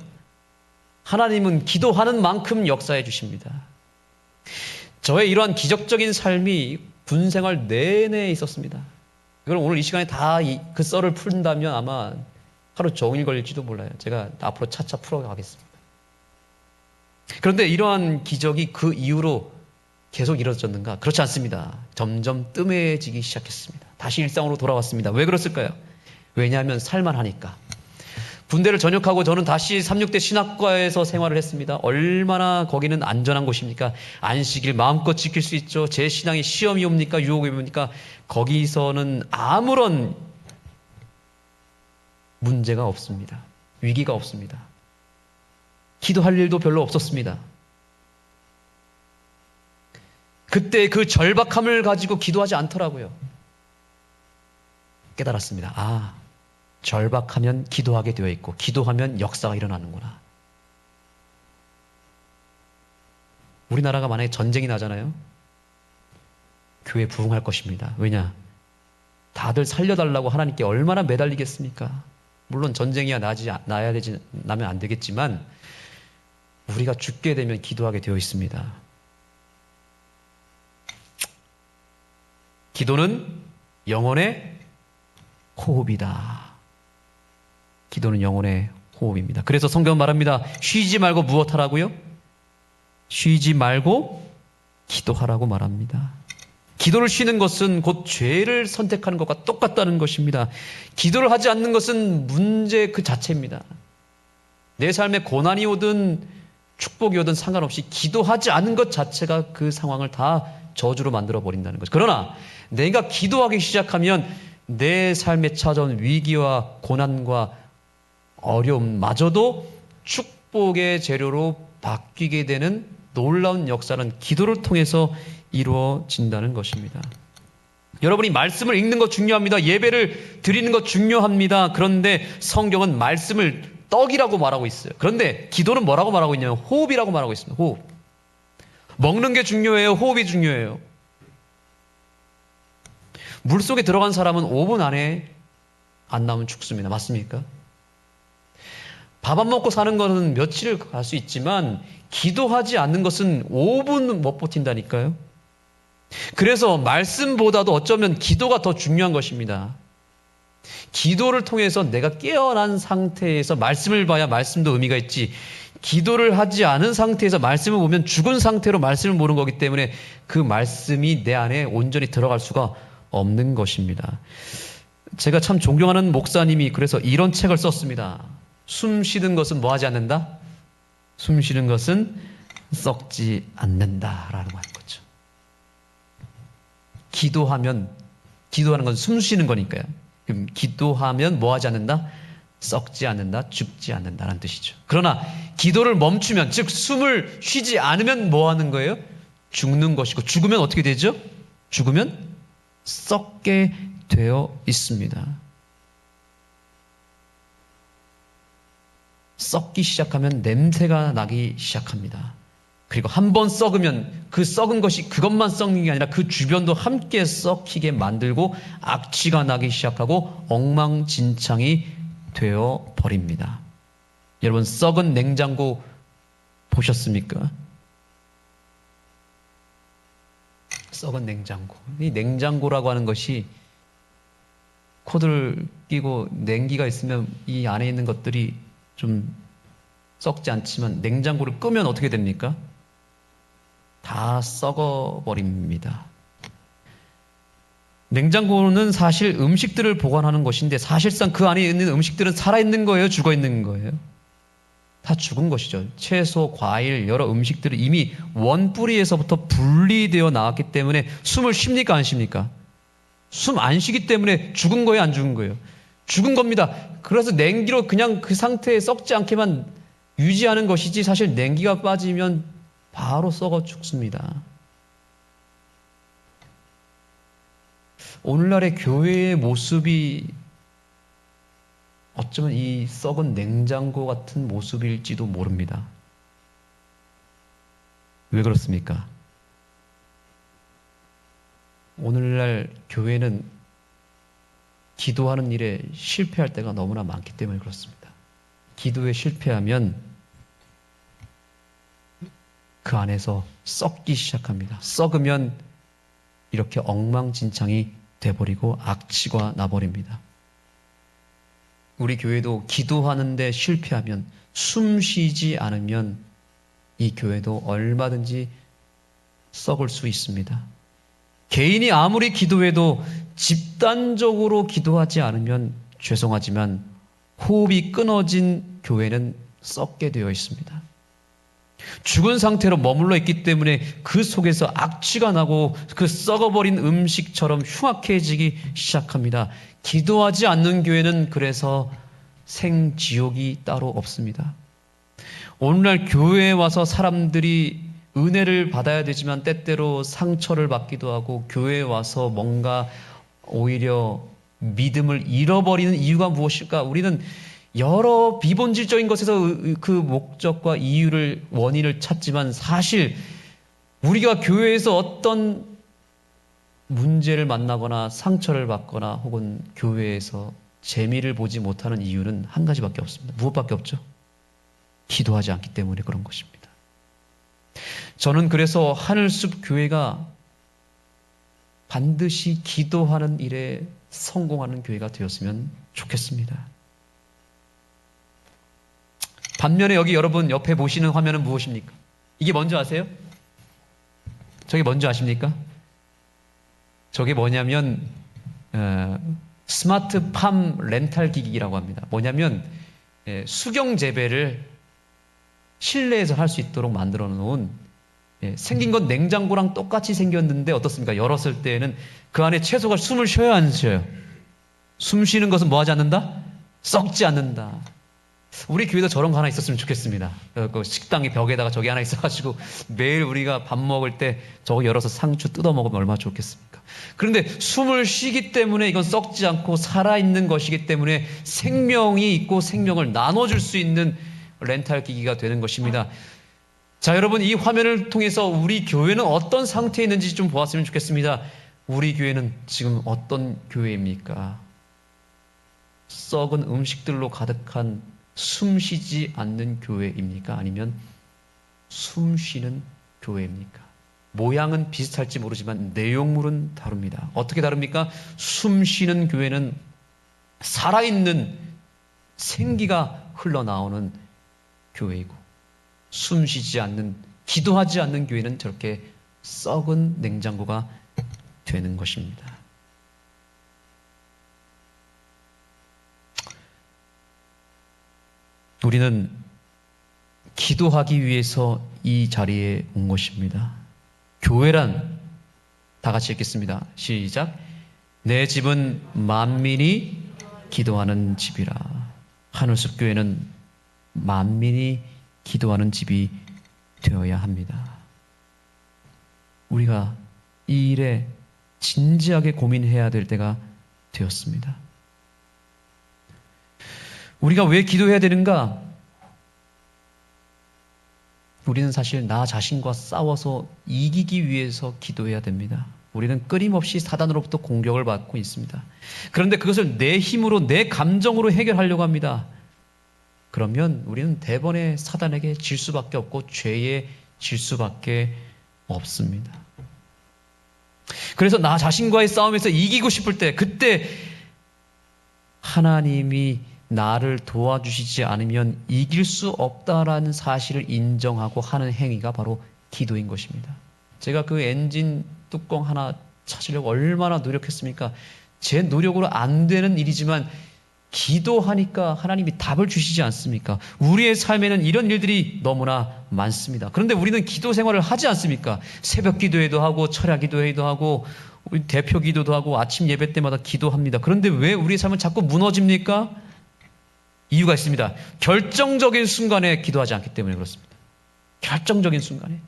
하나님은 기도하는 만큼 역사해 주십니다. 저의 이러한 기적적인 삶이 군 생활 내내 있었습니다. 그럼 오늘 이 시간에 다 그 썰을 푼다면 아마 하루 종일 걸릴지도 몰라요. 제가 앞으로 차차 풀어가겠습니다. 그런데 이러한 기적이 그 이후로 계속 이루어졌는가? 그렇지 않습니다. 점점 뜸해지기 시작했습니다. 다시 일상으로 돌아왔습니다. 왜 그랬을까요? 왜냐하면 살만하니까. 군대를 전역하고 저는 다시 36대 신학과에서 생활을 했습니다. 얼마나 거기는 안전한 곳입니까? 안식일 마음껏 지킬 수 있죠. 제 신앙이 시험이 옵니까? 유혹이 옵니까? 거기서는 아무런 문제가 없습니다. 위기가 없습니다. 기도할 일도 별로 없었습니다. 그때 그 절박함을 가지고 기도하지 않더라고요. 깨달았습니다. 절박하면 기도하게 되어 있고 기도하면 역사가 일어나는구나. 우리나라가 만약에 전쟁이 나잖아요. 교회 부흥할 것입니다. 왜냐? 다들 살려달라고 하나님께 얼마나 매달리겠습니까? 물론 전쟁이야 나면 안 되겠지만 우리가 죽게 되면 기도하게 되어 있습니다. 기도는 영혼의 호흡이다. 기도는 영혼의 호흡입니다. 그래서 성경은 말합니다. 쉬지 말고 무엇하라고요? 쉬지 말고 기도하라고 말합니다. 기도를 쉬는 것은 곧 죄를 선택하는 것과 똑같다는 것입니다. 기도를 하지 않는 것은 문제 그 자체입니다. 내 삶에 고난이 오든 축복이 오든 상관없이 기도하지 않은 것 자체가 그 상황을 다 저주로 만들어 버린다는 거죠. 그러나 내가 기도하기 시작하면 내 삶에 찾아온 위기와 고난과 어려움마저도 축복의 재료로 바뀌게 되는 놀라운 역사는 기도를 통해서 이루어진다는 것입니다. 여러분이 말씀을 읽는 것 중요합니다. 예배를 드리는 것 중요합니다. 그런데 성경은 말씀을 떡이라고 말하고 있어요. 그런데 기도는 뭐라고 말하고 있냐면 호흡이라고 말하고 있습니다. 호흡. 먹는 게 중요해요? 호흡이 중요해요? 물속에 들어간 사람은 5분 안에 안 나오면 죽습니다. 맞습니까? 밥 안 먹고 사는 것은 며칠을 갈 수 있지만 기도하지 않는 것은 5분 못 버틴다니까요. 그래서 말씀보다도 어쩌면 기도가 더 중요한 것입니다. 기도를 통해서 내가 깨어난 상태에서 말씀을 봐야 말씀도 의미가 있지, 기도를 하지 않은 상태에서 말씀을 보면 죽은 상태로 말씀을 보는 거기 때문에 그 말씀이 내 안에 온전히 들어갈 수가 없는 것입니다. 제가 참 존경하는 목사님이 그래서 이런 책을 썼습니다. 숨 쉬는 것은 뭐 하지 않는다? 숨 쉬는 것은 썩지 않는다라는 거죠. 기도하는 건 숨 쉬는 거니까요. 그럼 기도하면 뭐 하지 않는다? 썩지 않는다, 죽지 않는다라는 뜻이죠. 그러나 기도를 멈추면, 즉 숨을 쉬지 않으면 뭐 하는 거예요? 죽는 것이고, 죽으면 어떻게 되죠? 죽으면 썩게 되어 있습니다. 썩기 시작하면 냄새가 나기 시작합니다. 그리고 한 번 썩으면 그 썩은 것이 그것만 썩는 게 아니라 그 주변도 함께 썩히게 만들고 악취가 나기 시작하고 엉망진창이 되어 버립니다. 여러분, 썩은 냉장고 보셨습니까? 썩은 냉장고. 이 냉장고라고 하는 것이 코드를 끼고 냉기가 있으면 이 안에 있는 것들이 좀 썩지 않지만 냉장고를 끄면 어떻게 됩니까? 다 썩어버립니다. 냉장고는 사실 음식들을 보관하는 것인데 사실상 그 안에 있는 음식들은 살아있는 거예요? 죽어있는 거예요? 다 죽은 것이죠. 채소, 과일, 여러 음식들은 이미 원뿌리에서부터 분리되어 나왔기 때문에 숨을 쉽니까? 안 쉽니까? 숨 안 쉬기 때문에 죽은 거예요? 안 죽은 거예요? 죽은 겁니다. 그래서 냉기로 그냥 그 상태에 썩지 않게만 유지하는 것이지 사실 냉기가 빠지면 바로 썩어 죽습니다. 오늘날의 교회의 모습이 어쩌면 이 썩은 냉장고 같은 모습일지도 모릅니다. 왜 그렇습니까? 오늘날 교회는 기도하는 일에 실패할 때가 너무나 많기 때문에 그렇습니다. 기도에 실패하면 그 안에서 썩기 시작합니다. 썩으면 이렇게 엉망진창이 돼버리고 악취가 나버립니다. 우리 교회도 기도하는데 실패하면, 숨 쉬지 않으면 이 교회도 얼마든지 썩을 수 있습니다. 개인이 아무리 기도해도 집단적으로 기도하지 않으면 죄송하지만 호흡이 끊어진 교회는 썩게 되어 있습니다. 죽은 상태로 머물러 있기 때문에 그 속에서 악취가 나고 그 썩어버린 음식처럼 흉악해지기 시작합니다. 기도하지 않는 교회는 그래서 생지옥이 따로 없습니다. 오늘날 교회에 와서 사람들이 은혜를 받아야 되지만 때때로 상처를 받기도 하고 교회에 와서 뭔가 오히려 믿음을 잃어버리는 이유가 무엇일까? 우리는 여러 비본질적인 것에서 그 목적과 이유를, 원인을 찾지만 사실 우리가 교회에서 어떤 문제를 만나거나 상처를 받거나 혹은 교회에서 재미를 보지 못하는 이유는 한 가지밖에 없습니다. 무엇밖에 없죠? 기도하지 않기 때문에 그런 것입니다. 저는 그래서 하늘숲 교회가 반드시 기도하는 일에 성공하는 교회가 되었으면 좋겠습니다. 반면에 여기 여러분 옆에 보시는 화면은 무엇입니까? 이게 뭔지 아세요? 저게 뭔지 아십니까? 저게 뭐냐면 스마트팜 렌탈 기기라고 합니다. 뭐냐면 수경 재배를 실내에서 할 수 있도록 만들어 놓은, 생긴 건 냉장고랑 똑같이 생겼는데 어떻습니까? 열었을 때에는 그 안에 채소가 숨을 쉬어야 안 쉬어요? 숨 쉬는 것은 뭐 하지 않는다? 썩지 않는다. 우리 교회도 저런 거 하나 있었으면 좋겠습니다. 그 식당의 벽에다가 저기 하나 있어가지고 매일 우리가 밥 먹을 때 저거 열어서 상추 뜯어 먹으면 얼마나 좋겠습니까? 그런데 숨을 쉬기 때문에 이건 썩지 않고 살아있는 것이기 때문에 생명이 있고 생명을 나눠줄 수 있는 렌탈 기기가 되는 것입니다. 자, 여러분, 이 화면을 통해서 우리 교회는 어떤 상태에 있는지 좀 보았으면 좋겠습니다. 우리 교회는 지금 어떤 교회입니까? 썩은 음식들로 가득한 숨쉬지 않는 교회입니까? 아니면 숨쉬는 교회입니까? 모양은 비슷할지 모르지만 내용물은 다릅니다. 어떻게 다릅니까? 숨쉬는 교회는 살아있는 생기가 흘러나오는 교회이고, 숨쉬지 않는, 기도하지 않는 교회는 저렇게 썩은 냉장고가 되는 것입니다. 우리는 기도하기 위해서 이 자리에 온 것입니다. 교회란, 다 같이 읽겠습니다. 시작. 내 집은 만민이 기도하는 집이라. 하늘숲 교회는 만민이 기도하는 집이 되어야 합니다. 우리가 이 일에 진지하게 고민해야 될 때가 되었습니다. 우리가 왜 기도해야 되는가? 우리는 사실 나 자신과 싸워서 이기기 위해서 기도해야 됩니다. 우리는 끊임없이 사단으로부터 공격을 받고 있습니다. 그런데 그것을 내 힘으로, 내 감정으로 해결하려고 합니다. 그러면 우리는 대번에 사단에게 질 수밖에 없고 죄에 질 수밖에 없습니다. 그래서 나 자신과의 싸움에서 이기고 싶을 때, 그때 하나님이 나를 도와주시지 않으면 이길 수 없다라는 사실을 인정하고 하는 행위가 바로 기도인 것입니다. 제가 그 엔진 뚜껑 하나 찾으려고 얼마나 노력했습니까? 제 노력으로 안 되는 일이지만 기도하니까 하나님이 답을 주시지 않습니까? 우리의 삶에는 이런 일들이 너무나 많습니다. 그런데 우리는 기도 생활을 하지 않습니까? 새벽 기도회도 하고 철야 기도회도 하고 우리 대표 기도도 하고 아침 예배 때마다 기도합니다. 그런데 왜 우리의 삶은 자꾸 무너집니까? 이유가 있습니다. 결정적인 순간에 기도하지 않기 때문에 그렇습니다. 결정적인 순간에.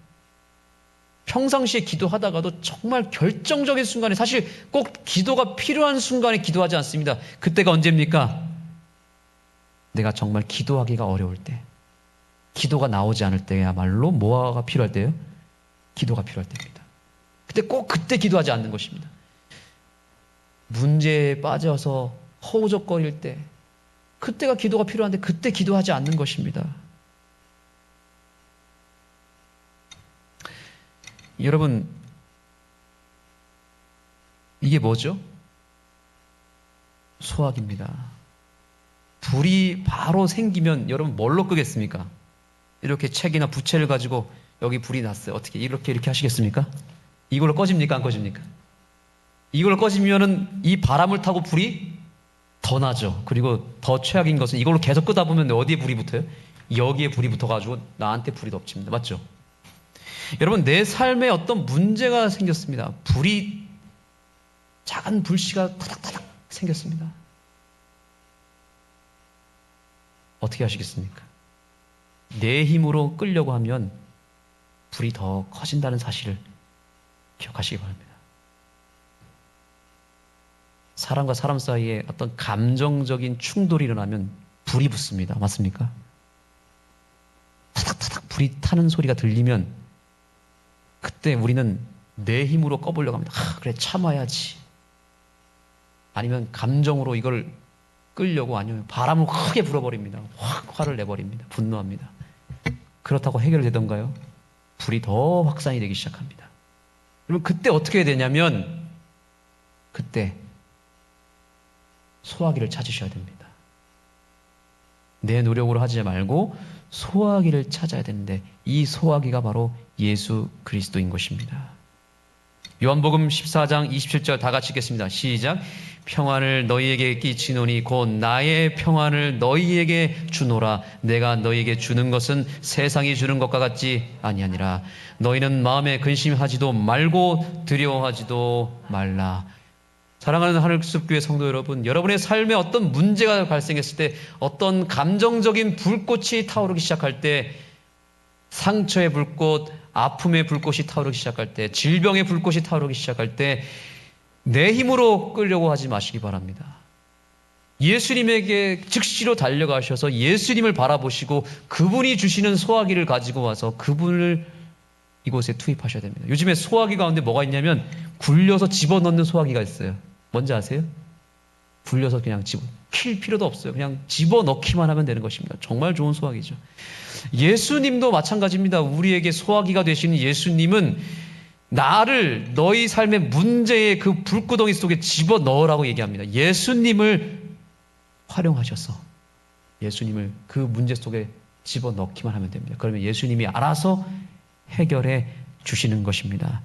평상시에 기도하다가도 정말 결정적인 순간에, 사실 꼭 기도가 필요한 순간에 기도하지 않습니다. 그때가 언제입니까? 내가 정말 기도하기가 어려울 때, 기도가 나오지 않을 때야말로 뭐가 필요할 때예요? 기도가 필요할 때입니다. 그때 꼭 그때 기도하지 않는 것입니다. 문제에 빠져서 허우적거릴 때, 그때가 기도가 필요한데 그때 기도하지 않는 것입니다. 여러분, 이게 뭐죠? 소화기입니다. 불이 바로 생기면 여러분 뭘로 끄겠습니까? 이렇게 책이나 부채를 가지고 여기 불이 났어요. 어떻게 이렇게 하시겠습니까? 이걸로 꺼집니까? 안 꺼집니까? 이걸로 꺼지면은 이 바람을 타고 불이 더 나죠. 그리고 더 최악인 것은 이걸로 계속 끄다 보면 어디에 불이 붙어요? 여기에 불이 붙어가지고 나한테 불이 덮칩니다. 맞죠? 여러분, 내 삶에 어떤 문제가 생겼습니다. 작은 불씨가 타닥타닥 생겼습니다. 어떻게 하시겠습니까? 내 힘으로 끌려고 하면 불이 더 커진다는 사실을 기억하시기 바랍니다. 사람과 사람 사이에 어떤 감정적인 충돌이 일어나면 불이 붙습니다. 맞습니까? 타닥타닥 불이 타는 소리가 들리면 그때 우리는 내 힘으로 꺼보려고 합니다. 그래, 참아야지. 아니면 감정으로 이걸 끌려고, 아니면 바람을 크게 불어버립니다. 확 화를 내버립니다. 분노합니다. 그렇다고 해결되던가요? 불이 더 확산이 되기 시작합니다. 그러면 그때 어떻게 해야 되냐면, 그때 소화기를 찾으셔야 됩니다. 내 노력으로 하지 말고 소화기를 찾아야 되는데, 이 소화기가 바로 예수 그리스도인 것입니다. 요한복음 14장 27절 다 같이 읽겠습니다. 시작. 평안을 너희에게 끼치노니 곧 나의 평안을 너희에게 주노라. 내가 너희에게 주는 것은 세상이 주는 것과 같지 아니하니라. 너희는 마음에 근심하지도 말고 두려워하지도 말라. 사랑하는 하늘숲교회 성도 여러분, 여러분의 삶에 어떤 문제가 발생했을 때, 어떤 감정적인 불꽃이 타오르기 시작할 때, 상처의 불꽃, 아픔의 불꽃이 타오르기 시작할 때, 질병의 불꽃이 타오르기 시작할 때, 내 힘으로 끌려고 하지 마시기 바랍니다. 예수님에게 즉시로 달려가셔서 예수님을 바라보시고 그분이 주시는 소화기를 가지고 와서 그분을 이곳에 투입하셔야 됩니다. 요즘에 소화기 가운데 뭐가 있냐면 굴려서 집어넣는 소화기가 있어요. 뭔지 아세요? 굴려서 그냥 킬 필요도 없어요. 그냥 집어넣기만 하면 되는 것입니다. 정말 좋은 소화기죠. 예수님도 마찬가지입니다. 우리에게 소화기가 되시는 예수님은 나를 너희 삶의 문제의 그 불구덩이 속에 집어넣으라고 얘기합니다. 예수님을 활용하셔서 예수님을 그 문제 속에 집어넣기만 하면 됩니다. 그러면 예수님이 알아서 해결해 주시는 것입니다.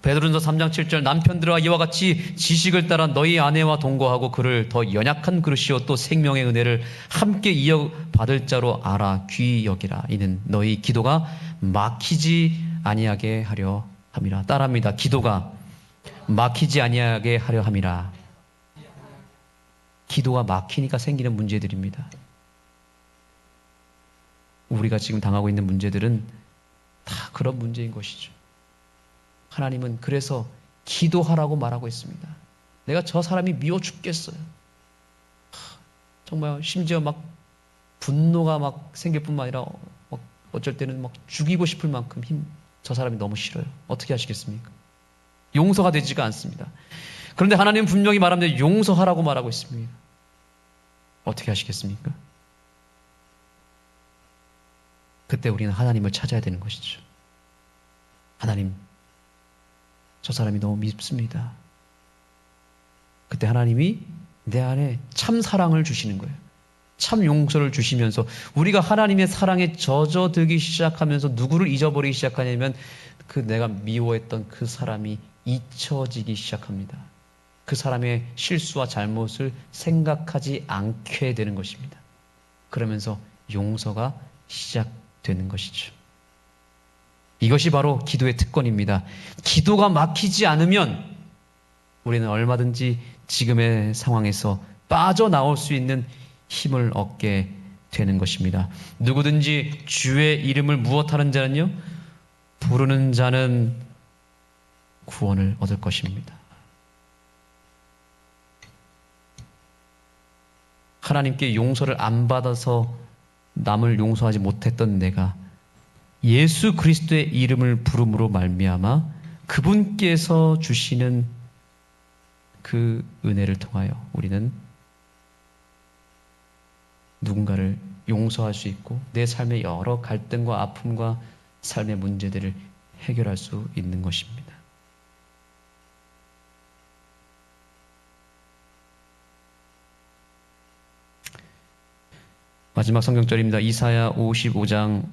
베드로전서 3장 7절 남편들아 이와 같이 지식을 따라 너희 아내와 동거하고 그를 더 연약한 그릇이요 또 생명의 은혜를 함께 이어받을 자로 알아 귀히 여기라. 이는 너희 기도가 막히지 아니하게 하려 함이라. 따라합니다. 기도가 막히지 아니하게 하려 함이라. 기도가 막히니까 생기는 문제들입니다. 우리가 지금 당하고 있는 문제들은 다 그런 문제인 것이죠. 하나님은 그래서 기도하라고 말하고 있습니다. 내가 저 사람이 미워 죽겠어요. 정말 심지어 막 분노가 막 생길 뿐만 아니라 막 어쩔 때는 막 죽이고 싶을 만큼 저 사람이 너무 싫어요. 어떻게 하시겠습니까? 용서가 되지가 않습니다. 그런데 하나님은 분명히 말합니다. 용서하라고 말하고 있습니다. 어떻게 하시겠습니까? 그때 우리는 하나님을 찾아야 되는 것이죠. 하나님, 저 사람이 너무 밉습니다. 그때 하나님이 내 안에 참 사랑을 주시는 거예요. 참 용서를 주시면서 우리가 하나님의 사랑에 젖어들기 시작하면서 누구를 잊어버리기 시작하냐면 그 내가 미워했던 그 사람이 잊혀지기 시작합니다. 그 사람의 실수와 잘못을 생각하지 않게 되는 것입니다. 그러면서 용서가 시작되는 것이죠. 이것이 바로 기도의 특권입니다. 기도가 막히지 않으면 우리는 얼마든지 지금의 상황에서 빠져나올 수 있는 힘을 얻게 되는 것입니다. 누구든지 주의 이름을 무엇하는 자는요? 부르는 자는 구원을 얻을 것입니다. 하나님께 용서를 안 받아서 남을 용서하지 못했던 내가 예수 그리스도의 이름을 부름으로 말미암아 그분께서 주시는 그 은혜를 통하여 우리는 누군가를 용서할 수 있고 내 삶의 여러 갈등과 아픔과 삶의 문제들을 해결할 수 있는 것입니다. 마지막 성경절입니다. 이사야 55장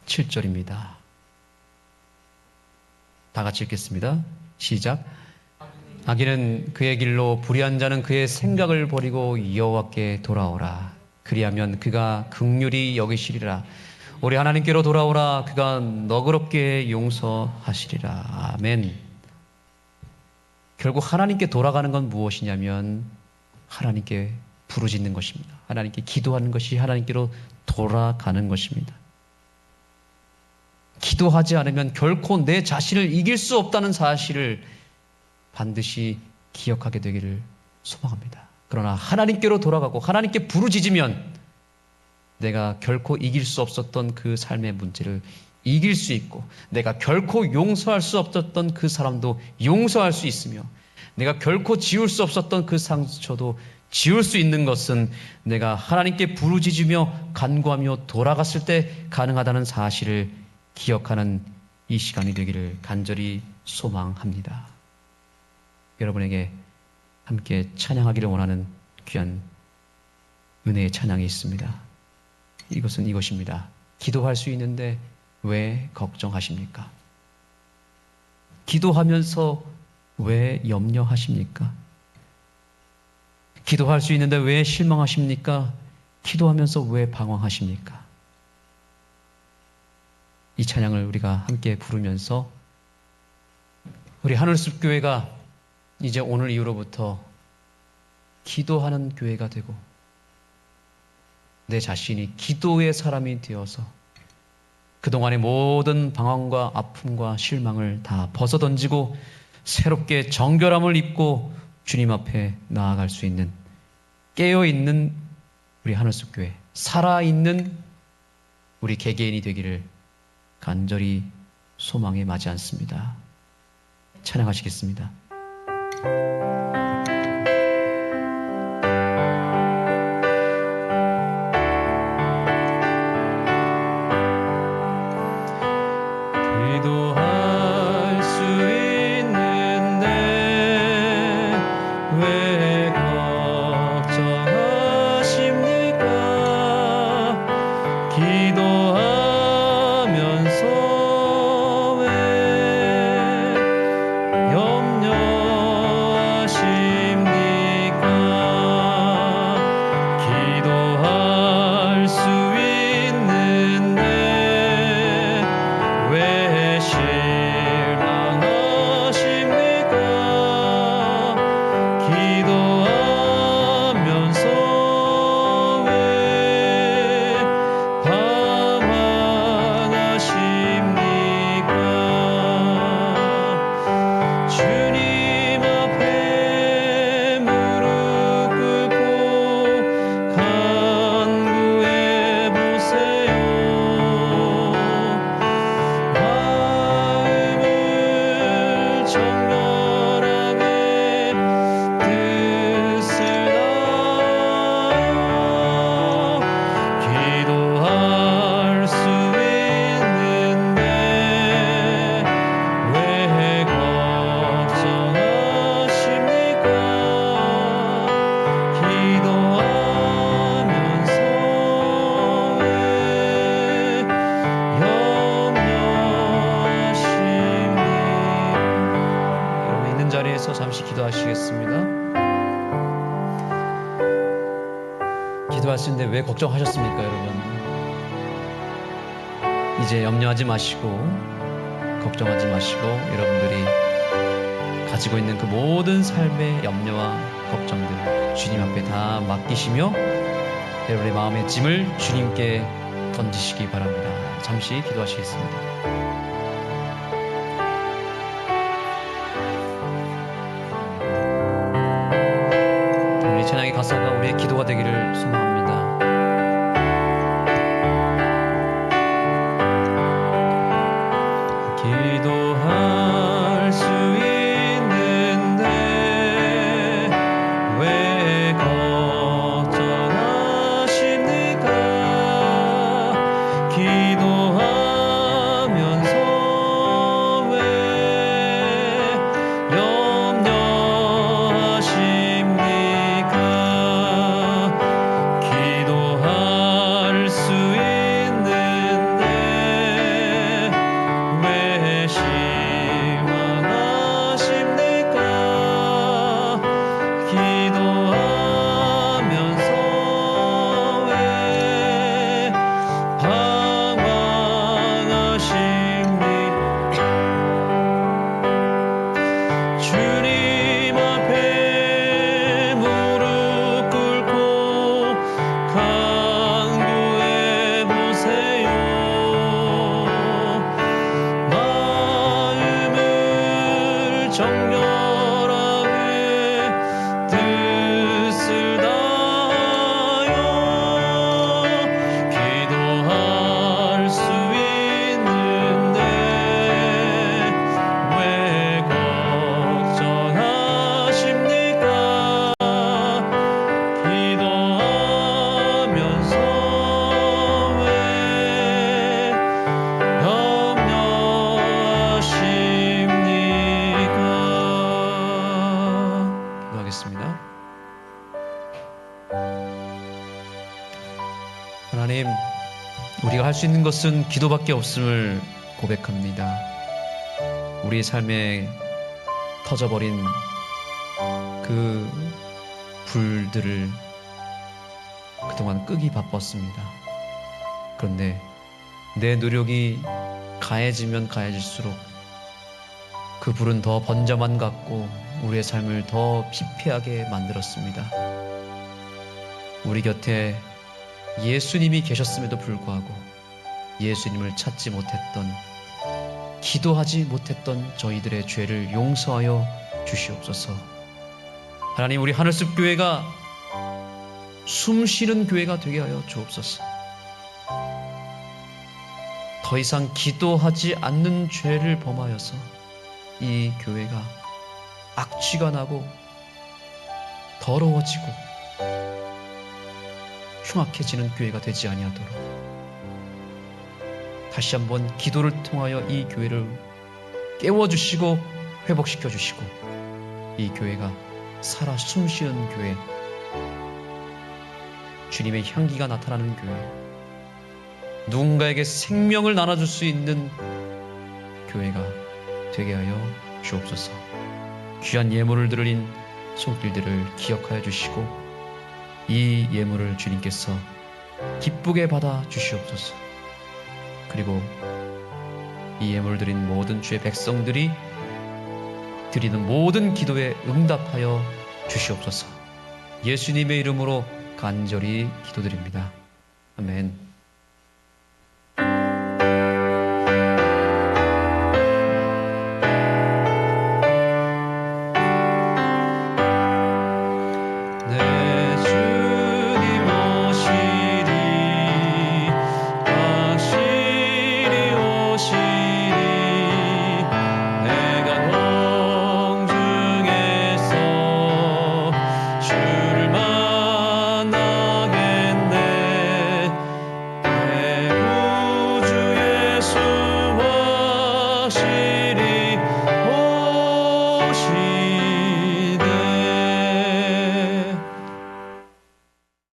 7절입니다. 다 같이 읽겠습니다. 시작. 악인은 그의 길로 불의한 자는 그의 생각을 버리고 여호와께 돌아오라. 그리하면 그가 긍휼히 여기시리라. 우리 하나님께로 돌아오라. 그가 너그럽게 용서하시리라. 아멘. 결국 하나님께 돌아가는 건 무엇이냐면 하나님께 부르짖는 것입니다. 하나님께 기도하는 것이 하나님께로 돌아가는 것입니다. 기도하지 않으면 결코 내 자신을 이길 수 없다는 사실을 반드시 기억하게 되기를 소망합니다. 그러나 하나님께로 돌아가고 하나님께 부르짖으면 내가 결코 이길 수 없었던 그 삶의 문제를 이길 수 있고 내가 결코 용서할 수 없었던 그 사람도 용서할 수 있으며 내가 결코 지울 수 없었던 그 상처도 지울 수 있는 것은 내가 하나님께 부르짖으며 간구하며 돌아갔을 때 가능하다는 사실을 기억하는 이 시간이 되기를 간절히 소망합니다. 여러분에게 함께 찬양하기를 원하는 귀한 은혜의 찬양이 있습니다. 이것은 이것입니다. 기도할 수 있는데 왜 걱정하십니까? 기도하면서 왜 염려하십니까? 기도할 수 있는데 왜 실망하십니까? 기도하면서 왜 방황하십니까? 이 찬양을 우리가 함께 부르면서 우리 하늘숲 교회가 이제 오늘 이후로부터 기도하는 교회가 되고 내 자신이 기도의 사람이 되어서 그동안의 모든 방황과 아픔과 실망을 다 벗어던지고 새롭게 정결함을 입고 주님 앞에 나아갈 수 있는 깨어있는 우리 하늘숲 교회, 살아있는 우리 개개인이 되기를 간절히 소망에 맞지 않습니다. 찬양하시겠습니다. 기도할 수 있는데 왜 걱정하십니까? 기도하면서 왜 염려하십니까? 기도할 수 있는데 왜 실망하십니까? 기도하면서 왜 방황하십니까? 주님 앞에 무릎 꿇고 간구해 보세요. 마음을 정결하게 뜻을 다하여 기도할 수 있는데 왜 걱정하십니까? 기도하면서 왜 염려하십니까? 여러분 있는 자리에서 잠시 기도하시겠습니다. 기도하시는데 왜 걱정하셨습니까, 여러분? 이제 염려하지 마시고 걱정하지 마시고 여러분들이 가지고 있는 그 모든 삶의 염려와 걱정들 주님 앞에 다 맡기시며 여러분의 마음의 짐을 주님께 던지시기 바랍니다. 잠시 기도하시겠습니다. 우리 찬양의 가사가 우리의 기도가 되기를 소망합니다. 기도할 수 있는데 왜 걱정하십니까? 기도하면서 왜 염려하십니까? 기도할 수 있는데 왜 실망하십니까? 기도하면서 왜 방황하십니까? 주님 앞에 무릎 꿇고 간구해 보세요. 마음을 정결하게 뜻을 다하여 기도할 수 있는데 왜 걱정하십니까? 기도하면서 왜 염려하십니까? 기도하겠습니다. 하나님, 우리가 할 수 있는 것은 기도밖에 없음을 고백합니다. 우리의 삶에 터져버린 그 불들을 그동안 끄기 바빴습니다. 그런데 내 노력이 가해지면 가해질수록 그 불은 더 번져만 갔고 우리의 삶을 더 피폐하게 만들었습니다. 우리 곁에 예수님이 계셨음에도 불구하고 예수님을 찾지 못했던, 기도하지 못했던 저희들의 죄를 용서하여 주시옵소서. 하나님, 우리 하늘숲 교회가 숨쉬는 교회가 되게 하여 주옵소서. 더 이상 기도하지 않는 죄를 범하여서 이 교회가 악취가 나고 더러워지고 흉악해지는 교회가 되지 아니하도록 다시 한번 기도를 통하여 이 교회를 깨워주시고 회복시켜 주시고 이 교회가 살아 숨쉬는 교회, 주님의 향기가 나타나는 교회, 누군가에게 생명을 나눠줄 수 있는 교회가 되게 하여 주옵소서. 귀한 예물을 드린 손길들을 기억하여 주시고 이 예물을 주님께서 기쁘게 받아 주시옵소서. 그리고 이 예물을 드린 모든 주의 백성들이 드리는 모든 기도에 응답하여 주시옵소서. 예수님의 이름으로 간절히 기도드립니다. 아멘.